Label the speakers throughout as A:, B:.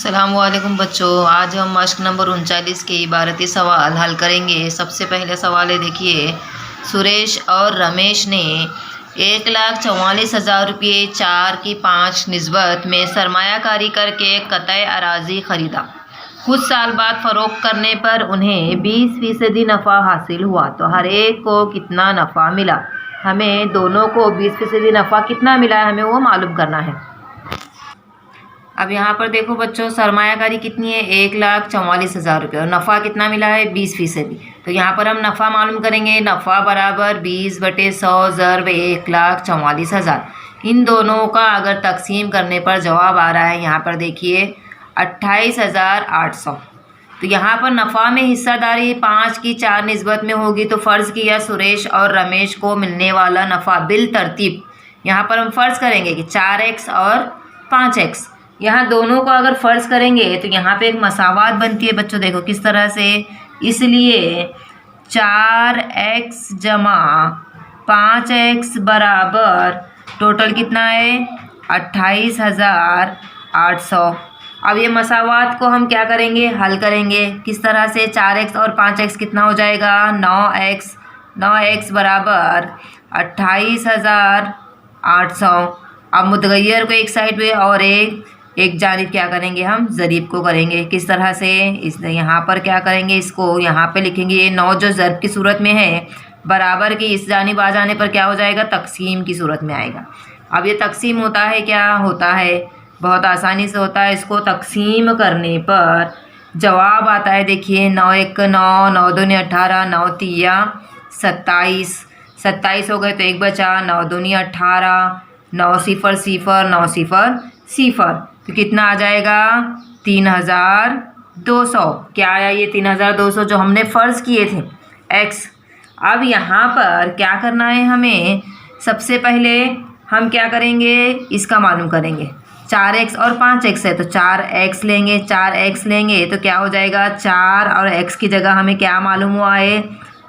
A: अस्सलामुअलैकुम बच्चों, आज हम मश्क नंबर 39 के इबारती सवाल हल करेंगे। सबसे पहले सवाल है, देखिए। सुरेश और रमेश ने 1,44,000 रुपये 4 की 5 निस्बत में सरमायाकारी करके कतई अराजी खरीदा। कुछ साल बाद फरोख्त करने पर उन्हें 20% नफ़ा हासिल हुआ, तो हर एक को कितना नफ़ा मिला। हमें दोनों को 20% नफ़ा कितना मिला है, हमें वो मालूम करना है। अब यहाँ पर देखो बच्चों, सरमायाकारी कितनी है, 1,44,000 रुपये, और नफ़ा कितना मिला है, 20%। तो यहाँ पर हम नफ़ा मालूम करेंगे। नफ़ा बराबर 20/100 ज़रब 1,44,000। इन दोनों का अगर तकसीम करने पर जवाब आ रहा है, यहाँ पर देखिए 28,800। तो यहाँ पर नफ़ा में हिस्सादारी 5 की 4 निस्बत में होगी। तो फ़र्ज़ किया सुरेश और रमेश को मिलने वाला नफ़ा बिल तरतीब यहाँ पर हम फ़र्ज़ करेंगे कि 4x और 5x। यहाँ दोनों को अगर फ़र्ज़ करेंगे तो यहाँ पे एक मसावात बनती है बच्चों। देखो किस तरह से, इसलिए 4x जमा 5x बराबर टोटल कितना है, 28,800। अब ये मसावात को हम क्या करेंगे, हल करेंगे। किस तरह से, 4x और 5x कितना हो जाएगा, 9x बराबर 28,800। अब मुतगय्यर को एक साइड पे और एक जानिब क्या करेंगे, हम ज़रीब को करेंगे। किस तरह से, इस यहाँ पर क्या करेंगे, इसको यहाँ पे लिखेंगे। ये 9 जो ज़रब की सूरत में है, बराबर की इस जानिब आ जाने पर क्या हो जाएगा, तकसीम की सूरत में आएगा। अब ये तकसीम होता है, क्या होता है, बहुत आसानी से होता है। इसको तकसीम करने पर जवाब आता है, देखिए 9 1 9, 9 2 18, 9 3 27 हो गए, तो एक बचा, 9 2 18, 9 0 0, 9 0 0, तो कितना आ जाएगा, 3,200। क्या आया, ये 3,200 जो हमने फ़र्ज़ किए थे x। अब यहाँ पर क्या करना है हमें, सबसे पहले हम क्या करेंगे, इसका मालूम करेंगे। 4x और 5x है, तो 4x लेंगे। 4x लेंगे तो क्या हो जाएगा, 4 और x की जगह हमें क्या मालूम हुआ है,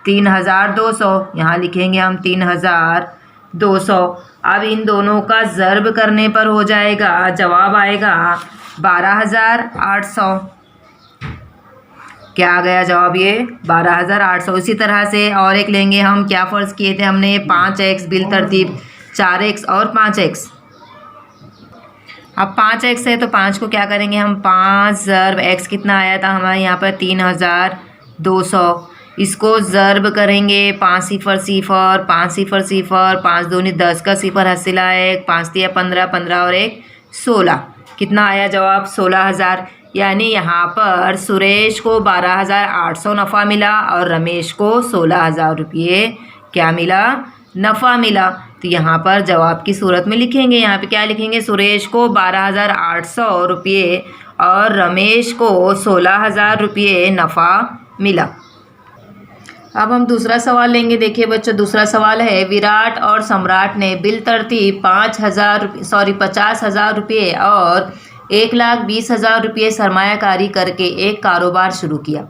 A: 3,200। यहाँ लिखेंगे हम 3,200। अब इन दोनों का ज़रब करने पर हो जाएगा, जवाब आएगा 12,800। क्या आ गया जवाब, ये 12,800। इसी तरह से और एक लेंगे हम। क्या फ़र्ज़ किए थे हमने, 5x बिल तरतीब 4x और 5x। अब 5x है तो 5 को क्या करेंगे हम, 5 ज़रब x कितना आया था हमारे यहाँ पर, 3,200। इसको ज़रब करेंगे 5 0 0, 5 0 0, 5 दूनी 10 का 0 हासिल आए, 5 3 15, 15 और 1 16। कितना आया जवाब, 16,000। यानी यहाँ पर सुरेश को 12,800 नफ़ा मिला और रमेश को 16,000 रुपये क्या मिला, नफ़ा मिला। तो यहाँ पर जवाब की सूरत में लिखेंगे, यहाँ पे क्या लिखेंगे, सुरेश को 12,800 रुपये और रमेश को 16,000 रुपये नफ़ा मिला। अब हम दूसरा सवाल लेंगे। देखिए बच्चों, दूसरा सवाल है, विराट और सम्राट ने बिल तरतीब 50,000 रुपये और 1,20,000 रुपये सरमायाकारी करके एक कारोबार शुरू किया।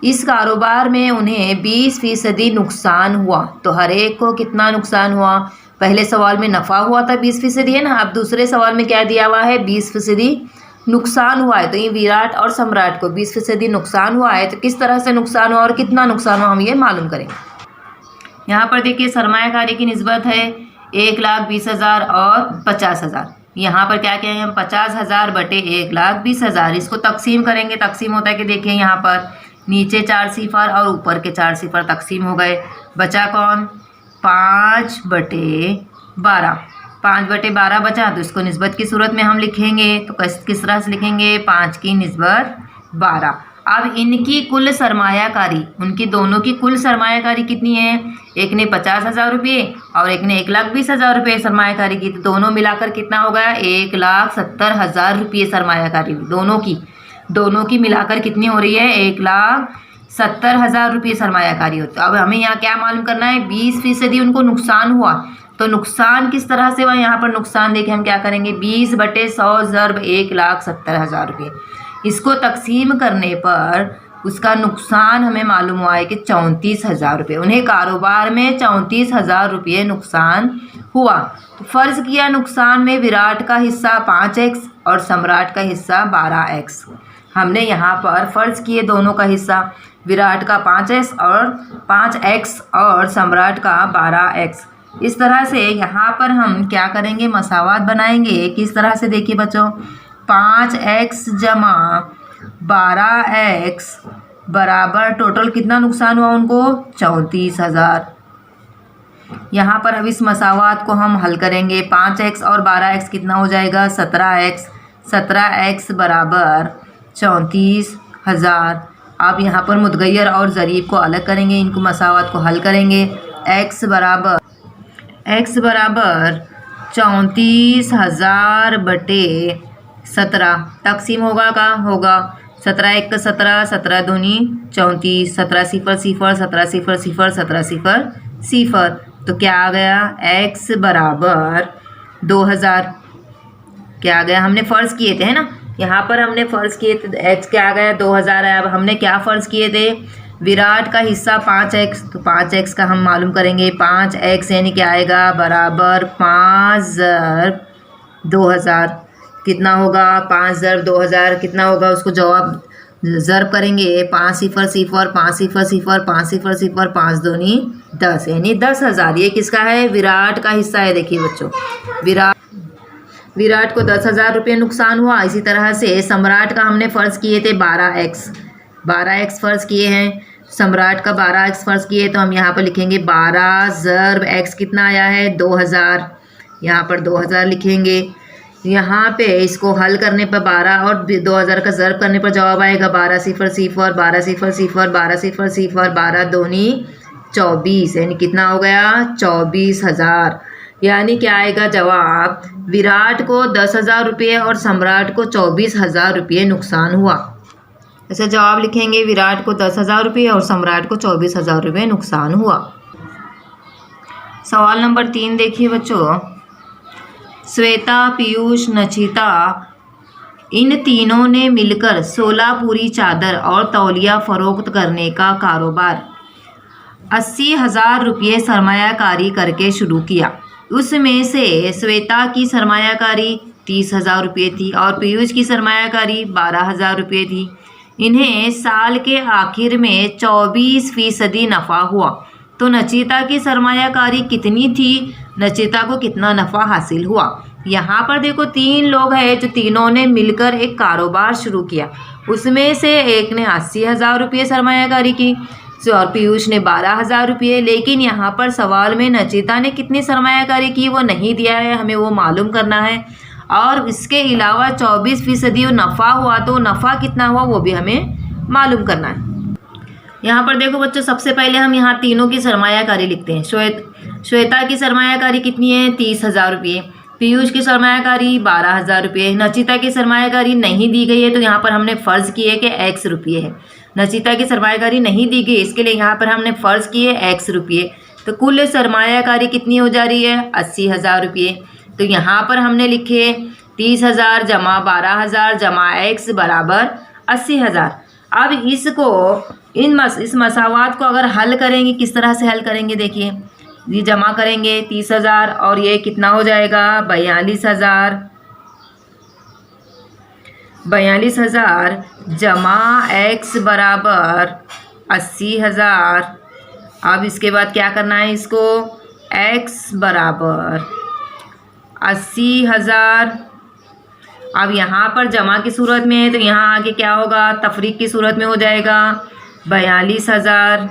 A: इस कारोबार में उन्हें 20% नुकसान हुआ, तो हर एक को कितना नुकसान हुआ। पहले सवाल में नफ़ा हुआ था 20% है ना, अब दूसरे सवाल में क्या दिया हुआ है, 20% नुकसान हुआ है। तो ये विराट और सम्राट को 20% नुकसान हुआ है, तो किस तरह से नुकसान हुआ और कितना नुकसान हुआ, हम ये मालूम करेंगे। यहाँ पर देखिए सरमायाकारी की निस्बत है 1,20,000 और 50,000। यहाँ पर क्या कहेंगे हम, 50,000 बटे 1,20,000। इसको तकसीम करेंगे। तकसीम होता है कि देखिए यहाँ पर नीचे 4 0 और ऊपर के 4 0 तकसीम हो गए। बचा कौन, 5/12। 5/12 बचा, तो इसको निस्बत की सूरत में हम लिखेंगे। तो किस तरह से लिखेंगे, 5 की निस्बत 12। अब इनकी कुल सरमायाकारी, उनकी दोनों की कुल सरमायाकारी कितनी है, एक ने 50,000 रुपये और एक ने 1,20,000 रुपये सरमायाकारी की। तो दोनों मिलाकर कितना हो गया, 1,70,000 रुपये सरमायाकारी। दोनों की मिलाकर कितनी हो रही है, 1,70,000 रुपये सरमायाकारी होती है। अब हमें यहाँ क्या मालूम करना है, 20% उनको नुकसान हुआ, तो नुकसान किस तरह से हुआ। यहाँ पर नुकसान देखें हम क्या करेंगे, 20/100 ज़रब 1,70,000 रुपये। इसको तकसीम करने पर उसका नुकसान हमें मालूम हुआ है कि 34,000 रुपये। उन्हें कारोबार में 34,000 रुपये नुकसान हुआ। तो फ़र्ज़ किया नुकसान में विराट का हिस्सा 5x और सम्राट का हिस्सा 12x। हमने यहाँ पर फ़र्ज किए दोनों का हिस्सा, विराट का 5x और सम्राट का 12x। इस तरह से यहाँ पर हम क्या करेंगे, मसावात बनाएंगे। किस तरह से देखिए बच्चों, 5x जमा 12x बराबर टोटल कितना नुकसान हुआ उनको, 34,000। यहाँ पर अब इस मसावात को हम हल करेंगे। 5x और 12x कितना हो जाएगा, 17x। 17x बराबर 34,000। अब यहाँ पर मुतगैर और ज़रीब को अलग करेंगे, इनको मसावात को हल करेंगे। x बराबर 34,000 बटे 17 तकसीम होगा का होगा 17 1 का 17, 17 दूनी 34, 17 0 0, 17 0 0, 17 0 0। तो क्या आ गया, x बराबर 2000। क्या आ गया, हमने फ़र्ज़ किए थे है ना, यहाँ पर हमने फ़र्ज़ किए थे x क्या आ गया, 2000 है। अब हमने क्या फ़र्ज़ किए थे, विराट का हिस्सा 5x, तो 5x का हम मालूम करेंगे। 5x यानी क्या आएगा, बराबर 5 ज़रब 2000। कितना होगा, 5 ज़रब 2000 कितना होगा, उसको जवाब ज़रब करेंगे। 5 0 0, 5 0 0, 5 0 0, 5 दूनी 10 यानी 10,000। ये किसका है, विराट का हिस्सा है। देखिए बच्चों, विराट को 10,000 रुपये नुकसान हुआ। इसी तरह से सम्राट का हमने फ़र्ज़ किए थे 12x फ़र्ज़ किए हैं। सम्राट का 12x फ़र्ज़ किए, तो हम यहाँ पर लिखेंगे 12 ज़रब x कितना आया है, 2000। यहाँ पर 2000 लिखेंगे। यहाँ पे इसको हल करने पर 12 और 2000 का ज़रब करने पर जवाब आएगा 12 0 0, 12 0 0, 12 0 0, 12 दूनी 24 यानी कितना हो गया, 24,000। यानी क्या आएगा जवाब, विराट को 10,000 रुपये और सम्राट को 24,000 रुपये नुकसान हुआ। ऐसे जवाब लिखेंगे, विराट को 10,000 रुपये और सम्राट को 24,000 रुपये नुकसान हुआ। सवाल नंबर 3 देखिए बच्चों, श्वेता, पीयूष, नचिता इन तीनों ने मिलकर 16 पूरी चादर और तौलिया फरोख्त करने का कारोबार 80,000 रुपये सरमायाकारी करके शुरू किया। उसमें से श्वेता की सरमायाकारी 30,000 रुपये थी और पीयूष की सरमायाकारी 12,000 रुपये थी। इन्हें साल के आखिर में 24% नफ़ा हुआ। तो नचिता की सरमायाकारी कितनी थी, नचिता को कितना नफ़ा हासिल हुआ। यहाँ पर देखो 3 लोग हैं जो तीनों ने मिलकर एक कारोबार शुरू किया। उसमें से एक ने 80,000 रुपये सरमायाकारी की और पीयूष ने 12,000 रुपये। लेकिन यहाँ पर सवाल में नचिता ने कितनी सरमायाकारी की वो नहीं दिया है, हमें वो मालूम करना है। और इसके अलावा 24% नफ़ा हुआ, तो नफ़ा कितना हुआ वो भी हमें मालूम करना है। यहाँ पर देखो बच्चों, सबसे पहले हम यहाँ तीनों की सरमायाकारी लिखते हैं। श्वेता की सरमायाकारी कितनी है, 30,000 रुपये। पीयूष की सरमायाकारी 12,000 रुपये। नचिता की सरमायाकारी नहीं दी गई है, तो यहाँ पर हमने फ़र्ज़ किए कि x रुपये है। नचिता की सरमायाकारी नहीं दी गई, इसके लिए यहाँ पर हमने फ़र्ज़ किए x रुपये। तो कुल सरमायाकारी कितनी हो जा रही है, 80,000 रुपये। तो यहाँ पर हमने लिखे 30,000 जमा 12,000 जमा x बराबर 80,000। अब इसको इस मसावात को अगर हल करेंगे, किस तरह से हल करेंगे, देखिए ये जमा करेंगे 30,000 और ये कितना हो जाएगा, 42,000। 42,000 जमा x बराबर 80,000। अब इसके बाद क्या करना है, इसको x बराबर 80,000। अब यहाँ पर जमा की सूरत में है, तो यहाँ आगे क्या होगा, तफरीक की सूरत में हो जाएगा 42,000।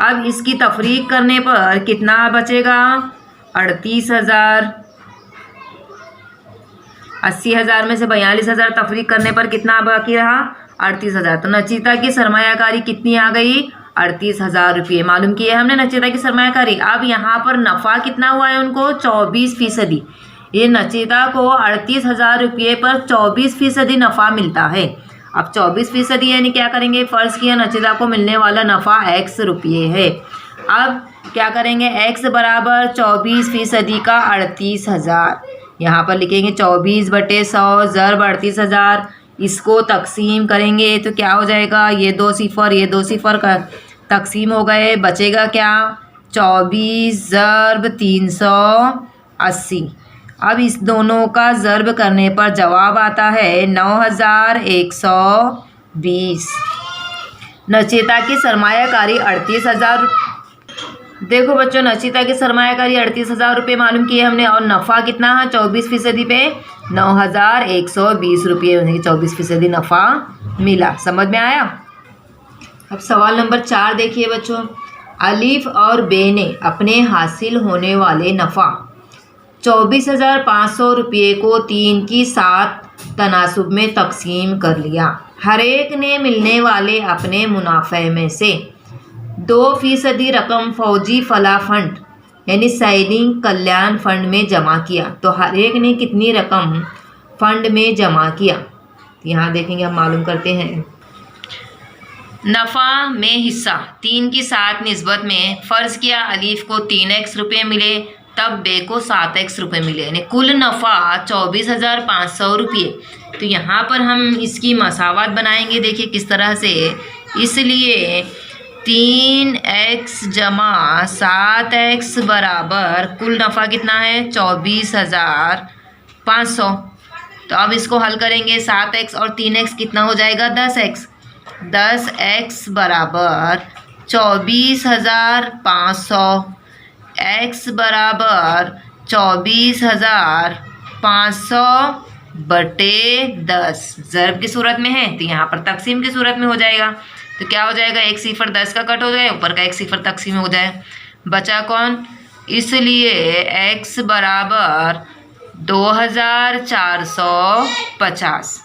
A: अब इसकी तफरीक करने पर कितना बचेगा, 38,000। 80,000 में से 42,000 तफरीक करने पर कितना बाकी रहा, 38,000। तो नचिता की सरमायाकारी कितनी आ गई, 38,000 रुपये। मालूम किए हमने नचिता की सरमायाकारी। अब यहाँ पर नफ़ा कितना हुआ है उनको, 24%। ये नचिता को 38,000 रुपये पर 24% नफ़ा मिलता है। अब 24% यानी क्या करेंगे, फ़र्ज़ किया नचिता को मिलने वाला नफ़ा x रुपये है। अब क्या करेंगे, x बराबर 24% का 38,000। यहाँ पर लिखेंगे 24/100 ज़रब 38,000। इसको तकसीम करेंगे तो क्या हो जाएगा, ये 2 0 का तकसीम हो गए, बचेगा क्या, 24 ज़रब 380। अब इस दोनों का ज़र्ब करने पर जवाब आता है 9120। नचिता की सरमायाकारी 38,000। देखो बच्चों, नचिता की सरमायाकारी 38,000 रुपये मालूम किए हमने, और नफ़ा कितना है 24% पे 9,120 रुपये, उन्हें 24% नफ़ा मिला। समझ में आया। अब सवाल नंबर 4 देखिए बच्चों। अलीफ और बे ने अपने हासिल होने वाले नफ़ा 24,500 रुपये को 3 की 7 तनासुब में तकसीम कर लिया। हर एक ने मिलने वाले अपने मुनाफे में से 2% रकम फौजी फलाह फंड यानी सैनिक कल्याण फंड में जमा किया। तो हर एक ने कितनी रकम फंड में जमा किया, यहाँ देखेंगे, हम मालूम करते हैं। नफ़ा में हिस्सा 3 की 7 निस्बत में फ़र्ज़ किया अलीफ को 3x रुपये मिले, तब बे को 7x रुपये मिले, यानी कुल नफ़ा 24,500 रुपये। तो यहाँ पर हम इसकी मसावत बनाएंगे, देखिए किस तरह से। इसलिए 3x जमा 7x बराबर कुल नफ़ा कितना है 24,500। तो अब इसको हल करेंगे, 7x और 3x कितना हो जाएगा 10x। 10x बराबर 24,500, x बराबर 24,500 बटे 10 ज़र्ब की सूरत में है, तो यहाँ पर तकसीम की सूरत में हो जाएगा। तो क्या हो जाएगा, एक सिफर 10 का कट हो जाए, ऊपर का एक सिफर तकसीम हो जाए, बचा कौन। इसलिए x बराबर 2,450।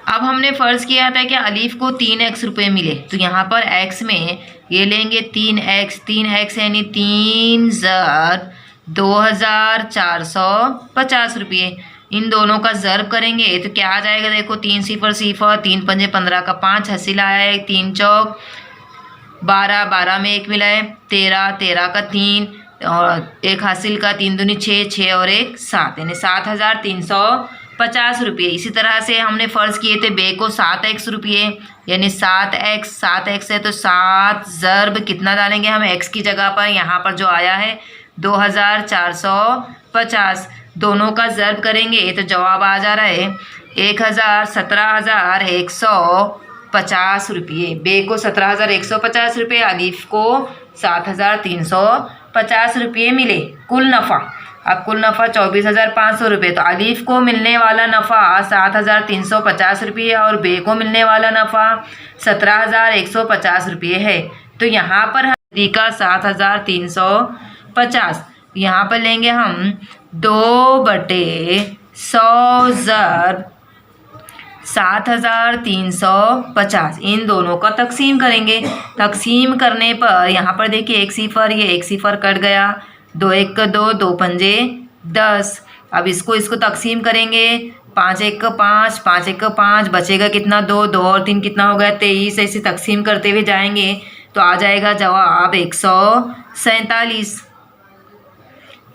A: अब हमने फ़र्ज़ किया था कि अलीफ को 3x रुपये मिले, तो यहाँ पर x में ये लेंगे 3x यानी 3 ज़र 2,450 रुपये। इन दोनों का ज़र्ब करेंगे तो क्या आ जाएगा, देखो 3 सिफर 3 पंजे 15 का 5 हासिल आया है, 3 चौक 12, 12 में 1 मिला है 13, 13 का 3 और 1 हासिल का 3 दूनी 6, 6 और 1 7, यानी 7,350 रुपये। इसी तरह से हमने फ़र्ज़ किए थे बे को 7x रुपये, यानी 7x है तो 7 ज़र्ब कितना डालेंगे हम x की जगह पर, यहाँ पर जो आया है 2,450। दोनों का ज़र्ब करेंगे तो जवाब आ जा रहा है 17,150 रुपये। बे को 17,150 रुपये, अलीफ को 7,350 रुपये मिले कुल नफ़ा। अब कुल नफ़ा 24,500 रुपये, तो अलीफ को मिलने वाला नफ़ा 7,350 रुपये और बे को मिलने वाला नफ़ा 17,150 रुपये है। तो यहाँ पर हम का 7,350, यहाँ पर लेंगे हम 2/100 ज़र्ब 7,350, इन दोनों का तकसीम करेंगे। तकसीम करने पर यहाँ पर देखिए एक सिफर, ये एक सिफर कट गया, 2 1 का 2, 2 पंजे 10। अब इसको तकसीम करेंगे, 5 1 का 5, 5 1 का 5, बचेगा कितना 2, 2 और 3 कितना हो गया 23। ऐसे तकसीम करते हुए जाएंगे तो आ जाएगा जवाब 147।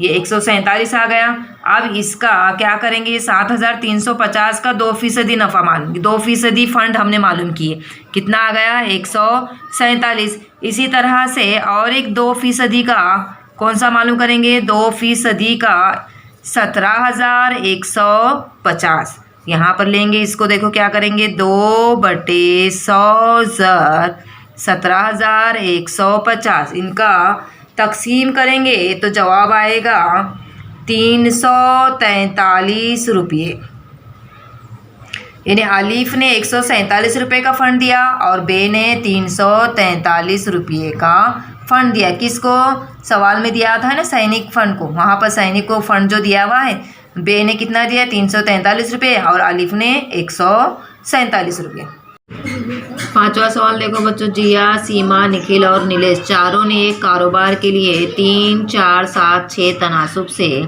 A: ये 147 आ गया। अब इसका क्या करेंगे, 7,350 का 2% नफ़ा मालूम, 2% फंड हमने मालूम किए, कितना आ गया 147। इसी तरह से और एक 2% का कौन सा मालूम करेंगे, 2% का 17,150। यहाँ पर लेंगे इसको, देखो क्या करेंगे 2/100 ज़र 17,150, इनका तकसीम करेंगे तो जवाब आएगा 343 रुपये। यानी अलीफ ने 147 रुपये का फ़ंड दिया और बे ने 343 रुपये का फ़ंड दिया। किसको, सवाल में दिया था ना सैनिक फ़ंड को, वहाँ पर सैनिक को फ़ंड जो दिया हुआ है, बे ने कितना दिया 343 रुपये और अलीफ ने 147 रुपये। पांचवा सवाल देखो बच्चों, जिया, सीमा, निखिल और नीलेश चारों ने एक कारोबार के लिए 3, 4, 7, 6 तनासुब से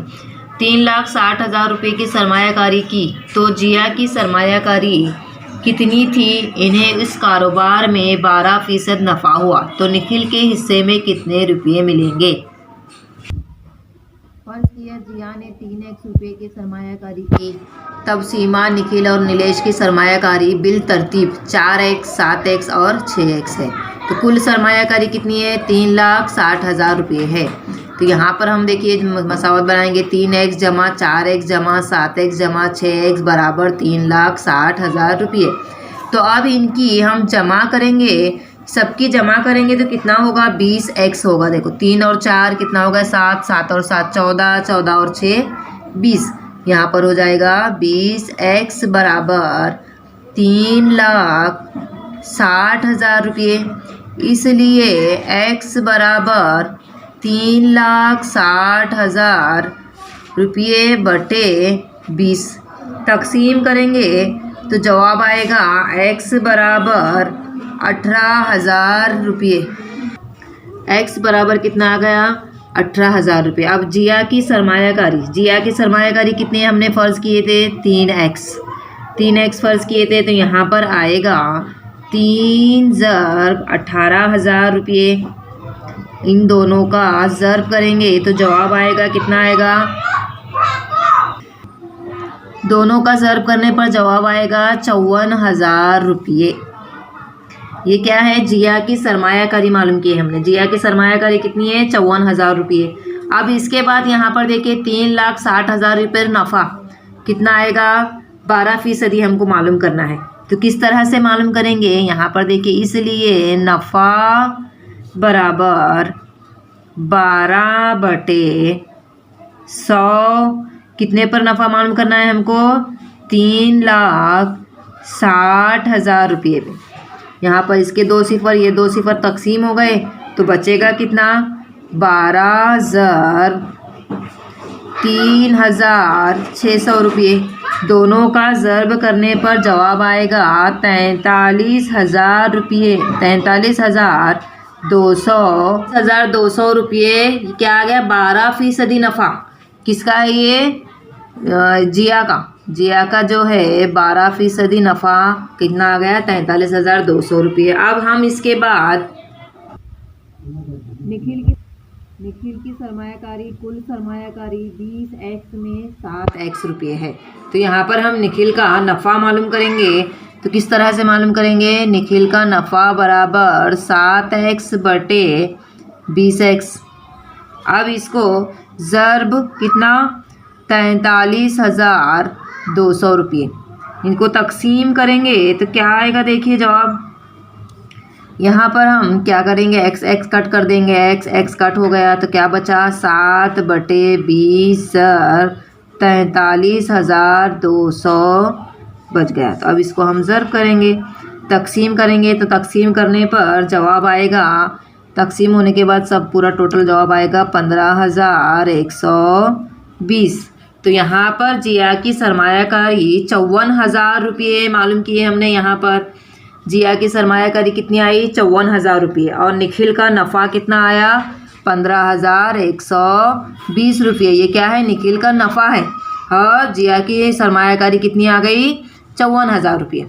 A: 3,60,000 रुपये की सरमायाकारी की। तो जिया की सरमायाकारी कितनी थी, इन्हें इस कारोबार में 12% नफ़ा हुआ, तो निखिल के हिस्से में कितने रुपये मिलेंगे। फर्ज किया जिया ने 3x रुपये की सरमायाकारी की, तब सीमा, निखिल और नीलेश की सरमायाकारी बिल तरतीब 4x, 7x और 6x है। तो कुल सरमायाकारी कितनी है 3,60,000 रुपये है। तो यहाँ पर हम देखिए मसावत बनाएंगे 3x जमा 4x जमा 7x जमा 6x बराबर 3,60,000 रुपये। तो अब इनकी हम जमा करेंगे, सबकी जमा करेंगे तो कितना होगा 20x होगा। देखो 3 और 4 कितना होगा 7, 7 और 7 14, 14 और 6 20। यहाँ पर हो जाएगा 20x बराबर 3,60,000 रुपये। इसलिए x बराबर 3,60,000 रुपये बटे 20 तकसीम करेंगे तो जवाब आएगा x बराबर 18,000 रुपये। x बराबर कितना आ गया 18,000 रुपये। अब जिया की सरमायाकारी कितने हमने फ़र्ज़ किए थे 3x फ़र्ज़ किए थे। तो यहाँ पर आएगा 3 ज़र्ब 18,000 रुपये। इन दोनों का ज़र्ब करेंगे तो जवाब आएगा कितना आएगा, दोनों का ज़र्ब करने पर जवाब आएगा 54,000 रुपये। ये क्या है जिया की सरमायाकारी मालूम की है हमने। जिया की सरमायाकारी कितनी है 54,000 रुपये। अब इसके बाद यहाँ पर देखिए 3,60,000 रुपये नफ़ा कितना आएगा 12% हमको मालूम करना है। तो किस तरह से मालूम करेंगे यहाँ पर देखिए, इसलिए नफ़ा बराबर 12/100 कितने पर नफ़ा मालूम करना है हमको 3,60,000 रुपये पे। यहाँ पर इसके 2 सिफ़र ये 2 सिफ़र तकसीम हो गए तो बचेगा कितना 12 ज़र्ब 3,600 रुपये। दोनों का ज़र्ब करने पर जवाब आएगा 43,000 रुपये। 43,200 रुपये क्या आ गया 12% नफ़ा किसका है ये जिया का जो है 12% नफ़ा कितना आ गया 43,200 रुपये। अब हम इसके बाद निखिल की सरमायाकारी कुल सरमायाकारी 20x में 7x रुपये है। तो यहाँ पर हम निखिल का नफ़ा मालूम करेंगे। तो किस तरह से मालूम करेंगे, निखिल का नफ़ा बराबर 7x बटे 20x। अब इसको ज़र्ब कितना 43,200 रुपये, इनको तकसीम करेंगे तो क्या आएगा देखिए जवाब। यहाँ पर हम क्या करेंगे x कट कर देंगे, x कट हो गया तो क्या बचा 7/20 ज़र्ब 43,200 बच गया। तो अब इसको हम ज़र्ब करेंगे, तकसीम करेंगे तो तकसीम करने पर जवाब आएगा, तकसीम होने के बाद सब पूरा टोटल जवाब आएगा 15,120। तो यहाँ पर जिया की सरमायाकारी 54,000 रुपये मालूम किए हमने। यहाँ पर जिया की सरमायाकारी कितनी आई 54,000 रुपये और निखिल का नफ़ा कितना आया 15,120 रुपये। ये क्या है निखिल का नफ़ा है और जिया की सरमायाकारी कितनी आ गई 54,000 रुपये।